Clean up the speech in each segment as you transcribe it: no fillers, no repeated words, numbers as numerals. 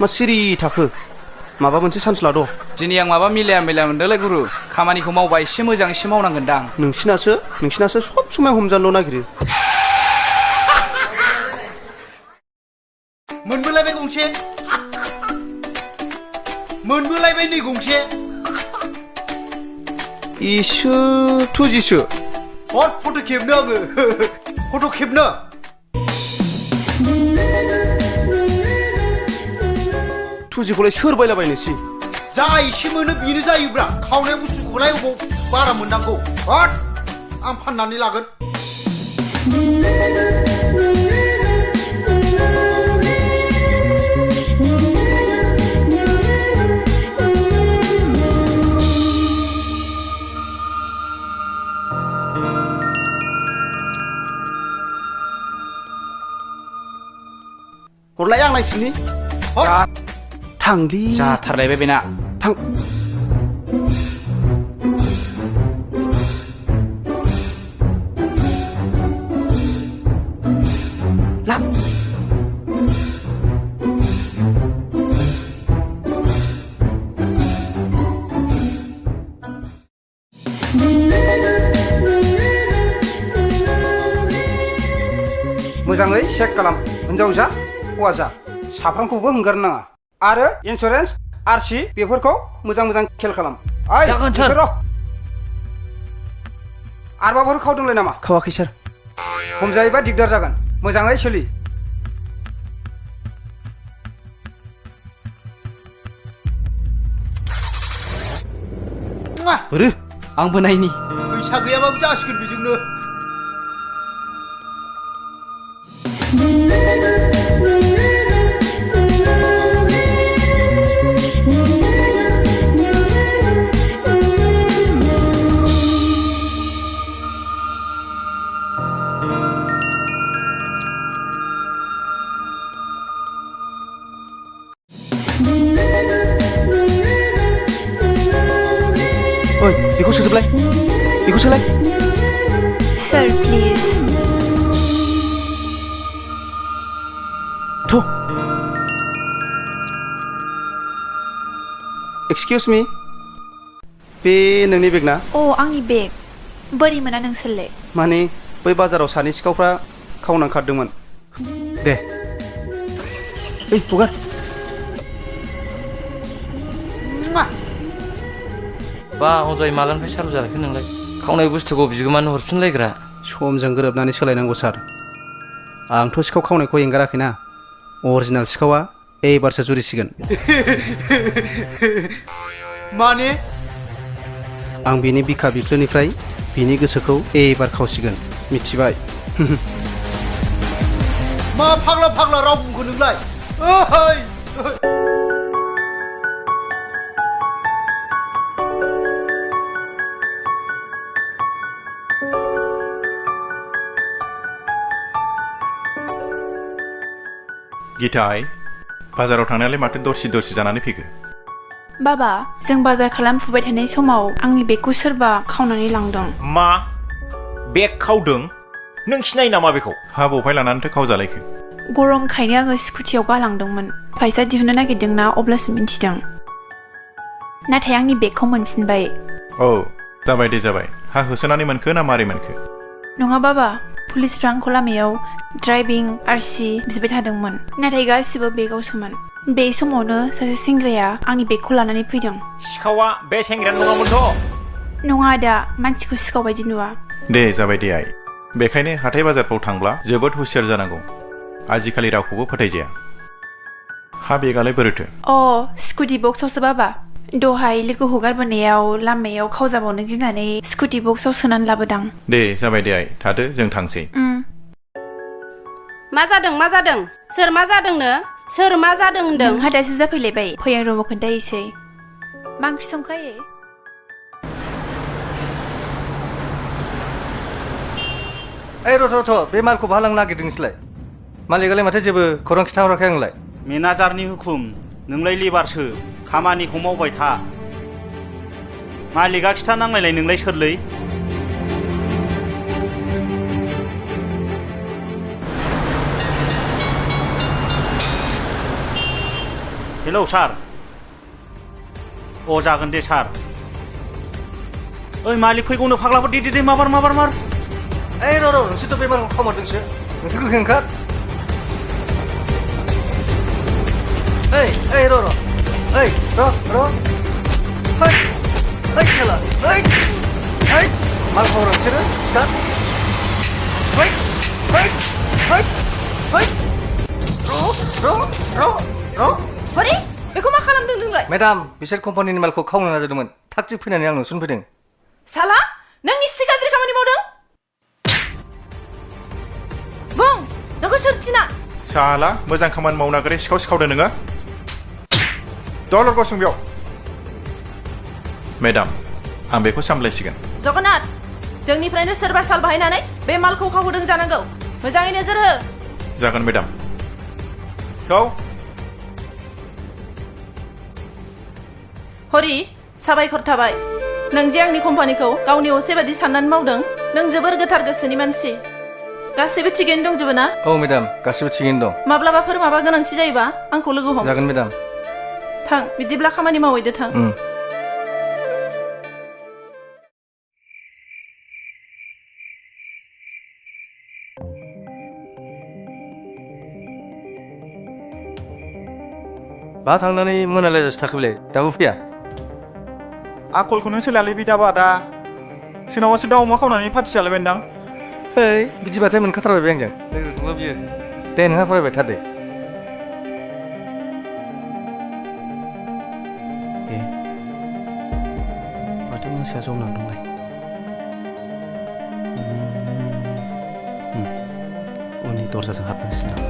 मा सिरि थाखो माबा मोनसे चान्स लाद' दिनै आं माबा मिलाया मोनदोंलै गुरु खामानिखौ मावबा एसे मोजां एसे मावनांगोनदां नोंसिनासो सब समाय हमजानोल' नागिरो मोनबोलायबाय गंसे मोनबोलायबाय नै गंसे इसो थुजिसो हर फट' खेबनो आङो फट' खेबनो थुजिखौलाय सोर बायलाबायनोसै जा एसे मोनो बेनो जायोब्रा खावनाय बुस्थुखौलाय अबाव बारा मोननांगौ हट आं फाननानै लागोन हरलाय आं नायफिननि थांलै जाथारलायबाय बेना थां ला मोजाङै चेक खालाम हिनजाव जा हौवा जा साफ्रोमखौबो हंगारनो नाङा आरो इन्सुरेन्स आरसि बेफोरखौ मोजां खेल खालाम जागोन सार आरबाफोर खावदोंलाय नामा खावाखै सार हमजायोबा दिगदार जागोन मोजाङै सोलि ओरै आंबो नायनि फैसा गैयाबाबो जासिगोन बेजोंनो ओइ बेखौ सोजोबलाय बेखौ सोलाय Sir, please. थ' एक्सकिउस मी बे नोंनि बेग ना Oh, आंनि बेग बोरै मोना नोंसोरलाय माने बै बाजाराव सानै सिखावफ्रा खावनां खारदोंमोन दे ओइ हगार बा अजय मालानिफ्राय सालु जालायखो नोंलाय खावनाय बुस्थुखौ बिगोमानो हरफिनलायग्रा समजों गोरोबनानै सोलायनांगौ सार आंथ' सिखाव खावनायखौ एंगाराखैना अरिजिनाल सिखावा एबारसो जुरिसिगोन माने आं बिनि बिखा बिख्लोनिफ्राय बिनि गोसोखौ एबार खावसिगोन मिथिबाय मा फाग्ला राव बुंखो नोंलाय ओइ गिथाय बाजाराव थांनायालाय माथो दरसि जानानै फैखो बाबा जों बाजार खालामफुबाय थानाय समाव आंनि बेगखौ सोरबा खावनानै लांदों मा बेग खावदों नों सिनायो नामा बेखौ हा बबेहाय लानानैथो खावजालायखो गरमखायनो आङो स्कुटियाव गालांदोंमोन फैसा दिहुननो नागिरदोंना अब्लासो मिन्थिदों नाथाय आंनि बेगखौ मोनफिनबाय औ जाबाय दे जाबाय हा होसोनानै मोनखो ना मारै मोनखो नङा बाबा पुलिसफ्रा आंखौ लामायाव ड्राइभिं आरसि बिबाय थादोंमोन नाथाय गासिबो बेगावसोमोन बे समावनो सासे सेंग्राया आंनि बेगखौ लानानै फैदों सिखावा बे सेंग्रायानो नङामोनथ' नङा आदा मानसिखौ सिखाव बायदि नुवा दे जाबाय दे आइ बेखायनो हाथाय बाजारफ्राव थांब्ला जोबोद हुसियार जानांगौ आजिखालि रावखौबो फोथायजाया हा बेगालाय बोरैथो अ स्कुटि बक्सआवसो बाबा दहाय लोगो हगारबोनायाव लामायाव खावजाबावनो गिनानै स्कुटि बक्सआव सोनानै लाबोदां दे जाबाय दे आइ थादो जों थांसै मा जादों सोर मा जादोंनो सोर मा जादों होनदों नोंहा दासो जाफैलायबाय फै आं रुमाव खोन्थाहैसै मा ओंख्रि संखायो ओइ रथ' बे मालखौ बहा लांनो नागिरदोंसैलाय मालिकालाय माथो जेबो खौरां खिन्थाहराखै आंलाय मेनेजारनि हुकुम नोंलाय लेबारसो खामानिखौ मावबाय था मालिका खिथा नांलायलाय नोंलाय सोरलै हेलौ सार अ जागोन दे सार ओइ मालिक फैगौनो फाग्लाफोर दे माबार मार ओइ र' नोंसोरथ' बेमारखौ खावमारदोंसो नोंसोर गोख्रै ओंखार ओइ र' ओइ साला ओइ माल खावग्रा नोंसोरो सिखार हरि बेखौ मा खालामदों नोंलाय मेडाम बिसोर कम्पानिनि मालखौ खावनो नाजादोंमोन थाग थिग फैनानै आं नुसुन फैदों साला नों इसे गाज्रि खामानि मावदों बुं नोंखौ सोर थिना साला मोजां खामानि मावनो नागिरै सिखाव सिखावदों नोङो दलर गसं बेयाव मेडाम आं बेखौ सामलायसिगोन जगन्नाथ जोंनिफ्रायनो सोरबा साल बाहायनानै बे मालखौ खावहोदों जानांगौ मोजाङै नोजोर हो जागोन मेडाम गाव हरि साबायखर थाबाय नों जे आंनि कम्पानिखौ गावनि असे बादि साननानै मावदों नों जोबोर गोथार गोसोनि मानसि गासैबो थिगैनो दंजोबो ना औ मेडाम गासैबो थिगैनो दं माब्लाबाफोर माबा गोनांथि जायोबा आंखौ लोगो हम जागोन मेडाम थां बिदिब्ला खामानि मावहैदो थां बा थांनानै मोनालायजासो थाखोलै दाबो फैया आखलखौनो सोलालै बिदाबा दा सोरनावबासो दाउ अमा खावनानै पार्टि जालायबायदां ओइ बिदिबाथाय मोनखाथारबाय बे आंजों लोगोखौबो बियो दे नोंहा फरायबाय था दे माथो मोसाया जनानै दंलाय उननि दरजाजों हाबनांसिगोन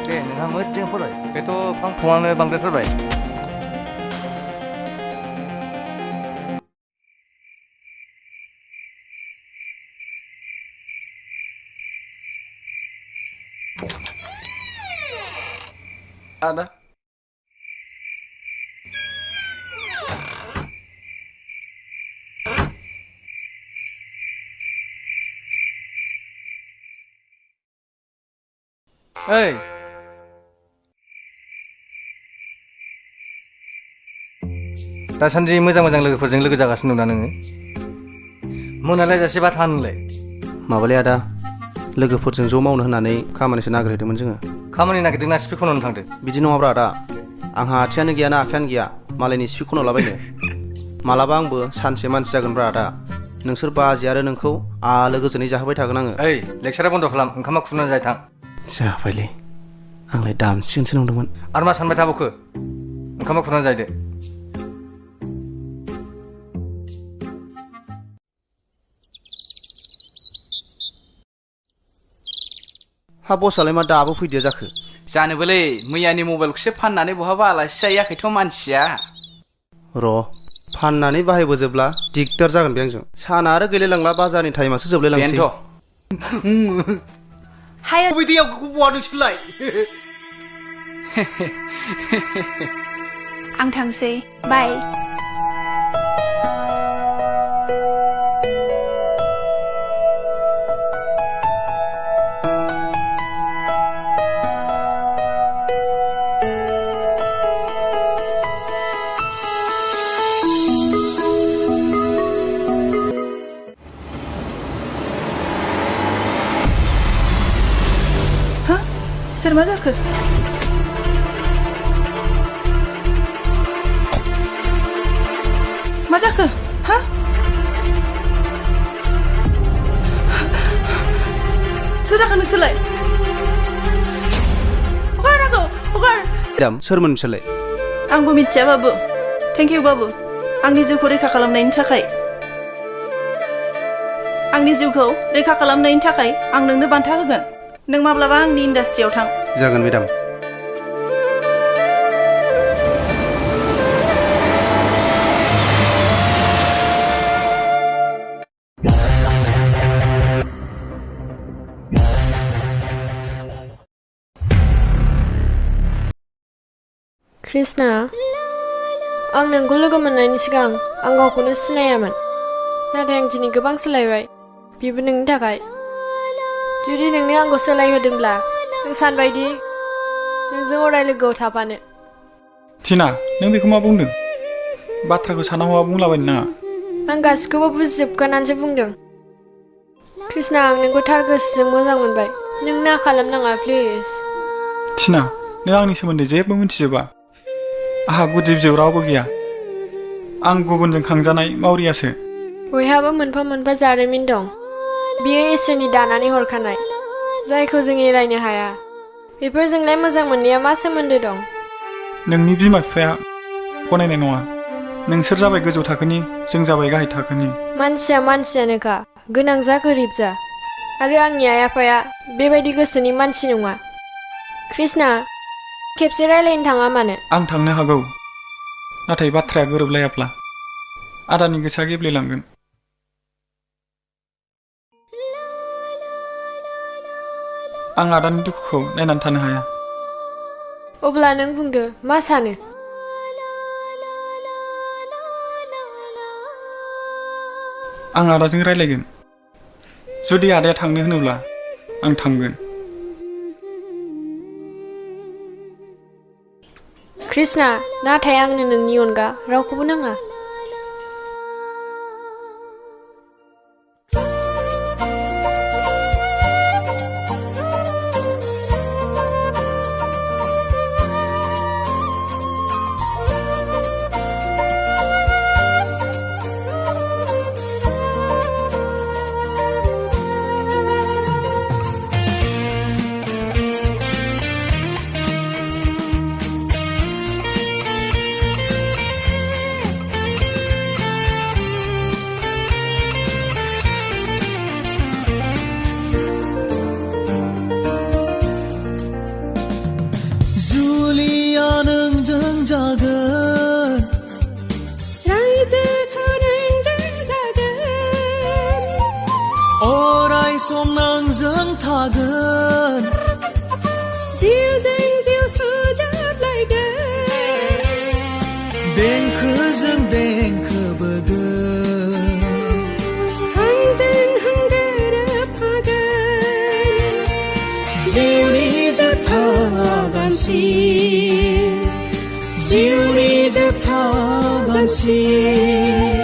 दे नोंहा मोजां फराय बेथ' फां फुङानो बांद्रायथारबाय आदा ओइ दासान्दि मोजां लोगोफोरजों लोगो जागासिनो दं ना नोङो मोनालायजासे बा था नोंलाय माबालै आदा लोगोफोरजों ज' मावनो होननानै खामानिसो नागिरहैदोंमोन जोङो खामानि नागिरदोंना सिफि खन'नो थांदों बिदि नङाब्रा आदा आंहा आथिङानो गैयाना आखायानो गैया मालायनि सिफि खन'लाबायनो मालाबा आंबो सानसे मानसि जागोनब्रा आदा नोंसोर बाजै आरो नोंखौ आलो गोजोनै जाहोबाय थागोन आङो ओइ लेक्सारा बन्द' खालाम ओंखामा खुरनानै जाय थां जाबायलै आंलाय दामसिगोनसो नंदोंमोन आरो मा सानबाय थाबावखो ओंखामा खुरनानै जायदो हा बसआलाय मा दाबो फैदिया जाखो जानोबोलै मैयानि मबाइलखौसो फाननानै बहाबा आलासि जायाखैथ' मानसिया र' फाननानै बाहायबोजोबब्ला दिगदार जागोन बे आंजों साना आरो गैलायलांला बाजारनि टाइमासो जोबलायलांसै हाय बबे दैयाव गब'आ नोंसोरलाय आं थांसै बाय सोर मा जाखो मा जाखो हा सोर जाखो नोंसोरलाय हगार आंखौ हगार मेडाम सोरमोन बिसोरलाय आंबो मिथिया बाबु थेंक इउ बाबु आंनि जिउखौ रैखा खालामनायनि थाखाय आंनि जिउखौ रैखा खालामनायनि थाखाय आं नोंनो बान्था होगोन नों माब्लाबा आंनि इन्डास्ट्रियाव थां जागोन मेडाम कृष्णा आं नोंखौ लोगो मोननायनि सिगां आं गावखौनो सिनायामोन नाथाय आं दिनै गोबां सोलायबाय बेबो नोंनि थाखाय जुदि नोंनो आंखौ सोलायहोदोंब्ला नों सानबायदि नोंजों अराय लोगोआव थाफानो। टिना नों बेखौ मा बुंदों? बाथ्राखौ साना हौवा बुंलाबायनो नाङा। आं गासिखौबो बुजिजोबखानानैसो बुंदों। कृष्णा आं नोंखौ थार गोसोजों मोजां मोनबाय। नों ना खालामनाङा प्लिज। टिना नों आंनि सोमोन्दै जेबो मिथिजोबा। आंहा गुदि बिजौ रावबो गैया। आं गुबुनजों खांजानाय मावरियासो। बयहाबो मोनफा मोनफा जारिमिन दं। बियो इसोरनि दानानै हरखानाय जायखौ जों एरायनो हाया। बेफोरजोंलाय मोजां मोननाया मा सोमोन्दो दं? नोंनि बिमा बिफाया गनायनाय नङा। नोंसोर जाबाय गोजौ थाखोनि, जों जाबाय गाहाय थाखोनि। मानसिया मानसियानोखा, गोनां जा गोरिब जा। आरो आंनि आइ आफाया बेबायदि गोसोनि मानसि नङा। कृष्णा खेबसे रायलायनो थाङा मानो? आं थांनो हागौ, नाथाय बाथ्राया गोरोबलायाब्ला आदानि गोसोआ गेब्लेलांगोन। आं आदानि दुखुखौ नायनानै थानो हाया। अब्ला नों बुंदो मा सानो? आं आदाजों रायलायगोन। जुदि आदाया थांनो होनोब्ला आं थांगोन। कृष्णा नाथाय आंनो नोंनि अनगा रावखौबो नाङा। जुलिया नोंजों जागोन, रायजोखौ नोंजों जागोन, अराय सम नोंजों थागोन, जिउजों जिउ सुजाबलायगोन, देंखोजों देंखो बोगोन, हांजों हां गोरोबफागोन, जिउनि जोबथा गानसिम, जिउनि जोबथा गानसिम।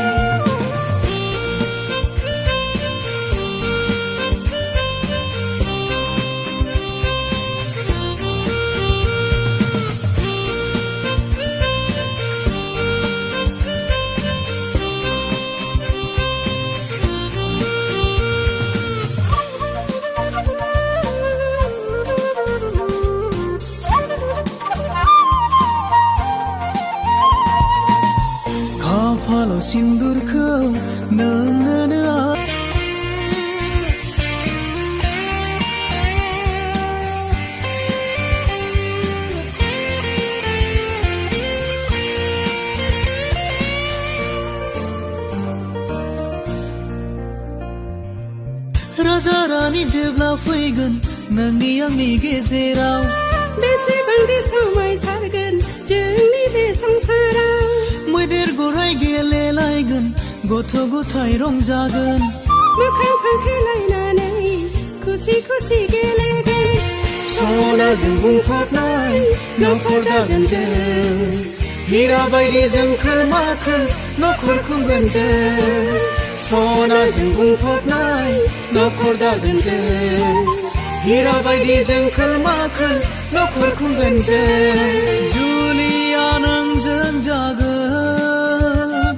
खाफालाव सिन्दुरखौ नोंनोनो राजा रानी जेब्ला फैगोन नोंनि आंनि गेजेराव, बेसेबांदि समायसारगोन जोंनि बे संसाराव, मैदेर गराय गेलेलायगोन, गथ' गथाय रंजागोन, मोखां फांथेलायनानै खुसि खुसि गेलेगोन, सनाजों बुंफबनाय न'खर दागोन जों, हिरा बायदि जोंखोल माखोल न'खर खुंगोन जों, सनाजों बुंफबनाय न'खर दागोन जों, हिरा बायदि जोंखोल माखोल न'खर खुंगोन जों, जुलिया नोंजों जागोन,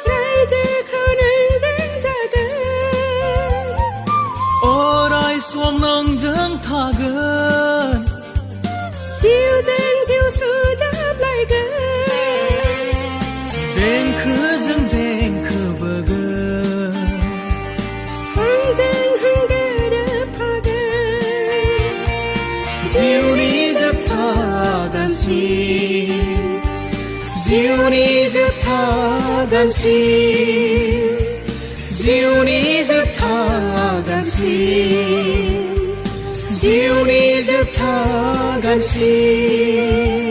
रायजोखौ नोंजों जागोन, अराय सम नोंजों थागोन, जिउजों जिउ सुजाबलायगोन, देंखोजों देंखो बोगोन, हांजों हां गोरोबफागोन, जिउनि जोबथा गानसिम, जिउनि जोबथा गानसिम, जिउनि जोबथा गानसिम, जिउनि जोबथा गानसिम।